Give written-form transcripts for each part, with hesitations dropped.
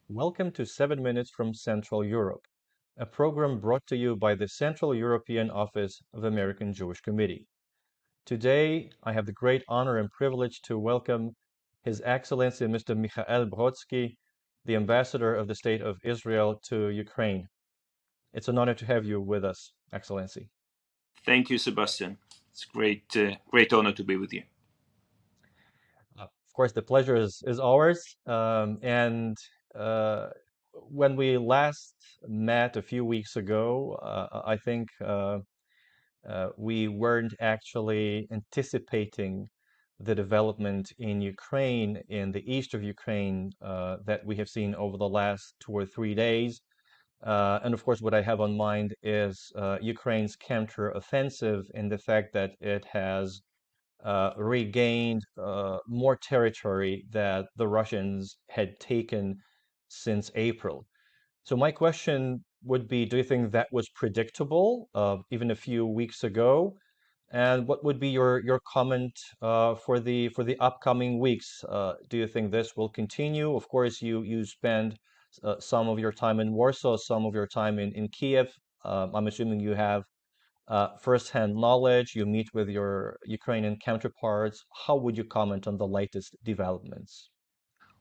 Welcome to 7 Minutes from Central Europe, a program brought to you by the Central European Office of American Jewish Committee. Today, I have the great honor and privilege to welcome His Excellency Mr. Michael Brodsky, the Ambassador of the State of Israel to Ukraine. It's an honor to have you with us, Excellency. Thank you, Sebastian. It's a great honor to be with you. Of course, the pleasure is ours. And when we last met a few weeks ago, I think we weren't actually anticipating the development in Ukraine, in the east of Ukraine, that we have seen over the last 2 or 3 days. And of course, what I have on mind is Ukraine's counteroffensive and the fact that it has regained more territory that the Russians had taken since April. So my question would be, do you think that was predictable even a few weeks ago? And what would be your comment for the upcoming weeks? Do you think this will continue? Of course, you spend some of your time in Warsaw, some of your time in Kiev. I'm assuming you have first-hand knowledge, you meet with your Ukrainian counterparts. How would you comment on the latest developments?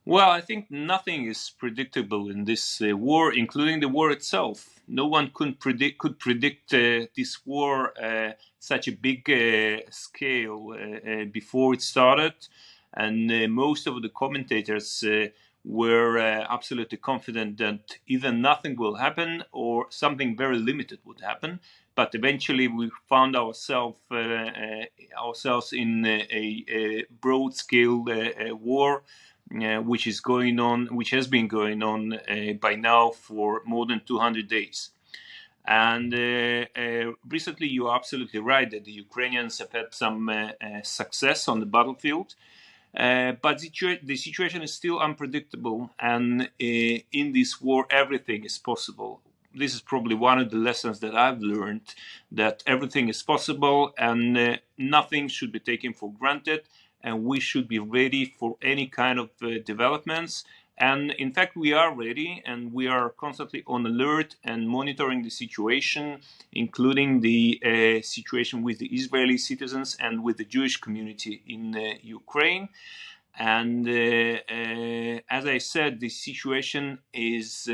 Well, I think nothing is predictable in this war, including the war itself. No one could predict this war such a big scale before it started, and most of the commentators were absolutely confident that either nothing will happen or something very limited would happen. But eventually, we found ourselves in a broad-scale war which has been going on by now for more than 200 days. And recently, you are absolutely right that the Ukrainians have had some success on the battlefield. But the situation is still unpredictable, and in this war, everything is possible. This is probably one of the lessons that I've learned, that everything is possible and nothing should be taken for granted, and we should be ready for any kind of developments. And in fact, we are ready, and we are constantly on alert and monitoring the situation, including the situation with the Israeli citizens and with the Jewish community in Ukraine. And as I said, the situation is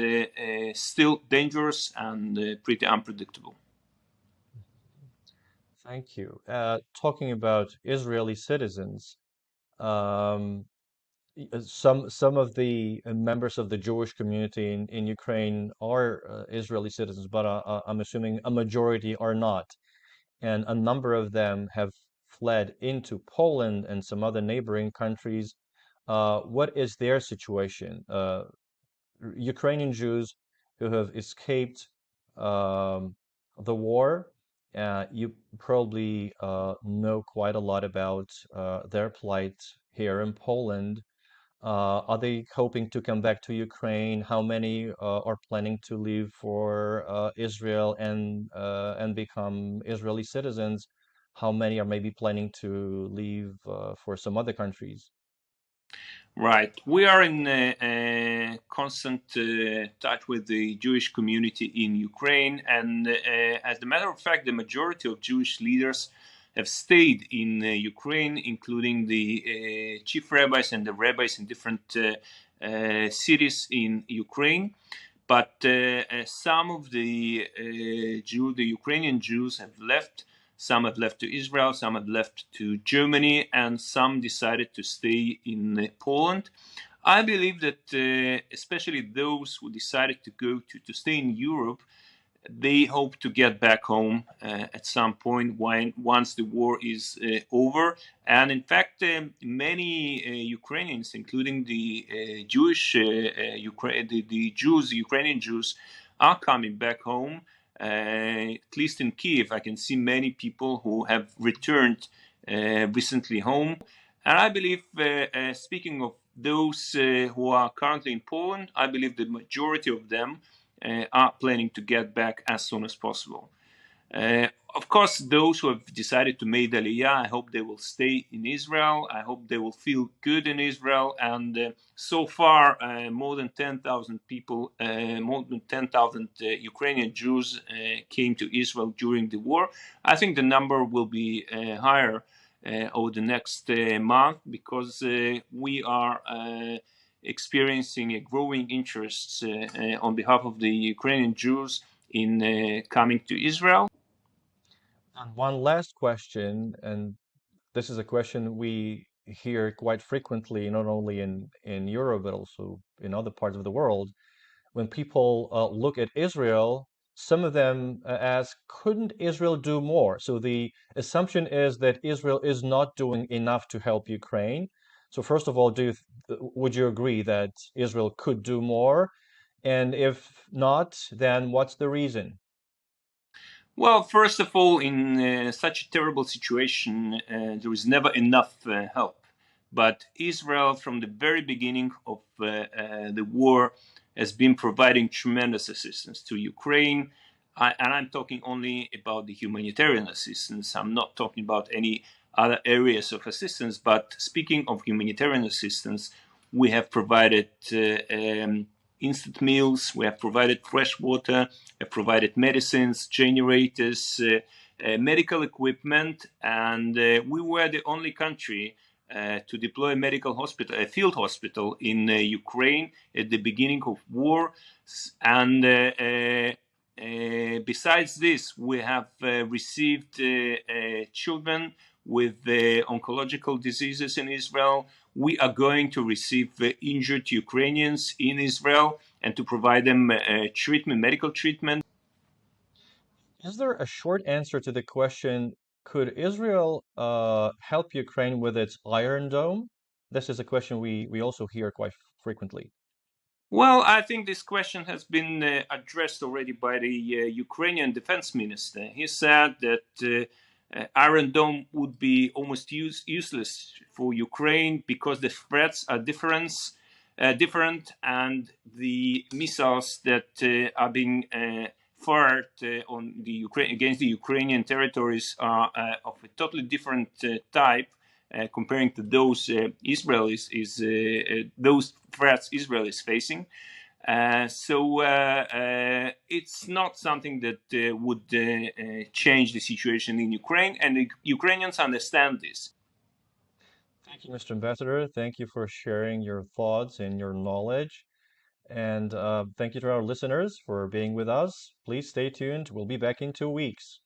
still dangerous and pretty unpredictable. Thank you. Talking about Israeli citizens, um, some of the members of the Jewish community in Ukraine are Israeli citizens, but I'm assuming a majority are not. And a number of them have fled into Poland and some other neighboring countries. What is their situation? Ukrainian Jews who have escaped um, the war. You probably know quite a lot about their plight here in Poland. Are they hoping to come back to Ukraine? How many are planning to leave for Israel and become Israeli citizens? How many are maybe planning to leave for some other countries? Right. We are in constant touch with the Jewish community in Ukraine. And as a matter of fact, the majority of Jewish leaders have stayed in Ukraine, including the chief rabbis and the rabbis in different cities in Ukraine. But some of the Ukrainian Jews have left. Some have left to Israel, some have left to Germany, and some decided to stay in Poland. I believe that especially those who decided to to stay in Europe, they hope to get back home at some point once the war is over. And in fact, many Ukrainians, including the the Jews, Ukrainian Jews, are coming back home. At least in Kiev, I can see many people who have returned recently home. And I believe, speaking of those who are currently in Poland, I believe the majority of them are planning to get back as soon as possible. Of course, those who have decided to make Aliyah, I hope they will stay in Israel. I hope they will feel good in Israel. And so far, more than 10,000 people, more than 10,000 Ukrainian Jews came to Israel during the war. I think the number will be higher over the next month because we are experiencing a growing interest on behalf of the Ukrainian Jews in coming to Israel. And one last question, and this is a question we hear quite frequently, not only in Europe, but also in other parts of the world. When people look at Israel, some of them ask, couldn't Israel do more? So the assumption is that Israel is not doing enough to help Ukraine. So first of all, would you agree that Israel could do more? And if not, then what's the reason? Well, first of all, in such a terrible situation, there is never enough help. But Israel, from the very beginning of the war, has been providing tremendous assistance to Ukraine. And I'm talking only about the humanitarian assistance. I'm not talking about any other areas of assistance. But speaking of humanitarian assistance, we have provided instant meals, we have provided fresh water, have provided medicines, generators, medical equipment, and we were the only country to deploy a medical hospital, a field hospital in Ukraine at the beginning of war. And besides this, we have received children with oncological diseases in Israel. We are going to receive injured Ukrainians in Israel and to provide them treatment, medical treatment. Is there a short answer to the question, could Israel help Ukraine with its Iron Dome? This is a question we also hear quite frequently. Well, I think this question has been addressed already by the Ukrainian defense minister. He said that Iron Dome would be almost useless for Ukraine because the threats are different, and the missiles that are being fired on the Ukraine against the Ukrainian territories are of a totally different type. Comparing to those those threats Israel is facing, so it's not something that would change the situation in Ukraine, and the Ukrainians understand this. Thank you, Mr. Ambassador. Thank you for sharing your thoughts and your knowledge. And thank you to our listeners for being with us. Please stay tuned. We'll be back in 2 weeks.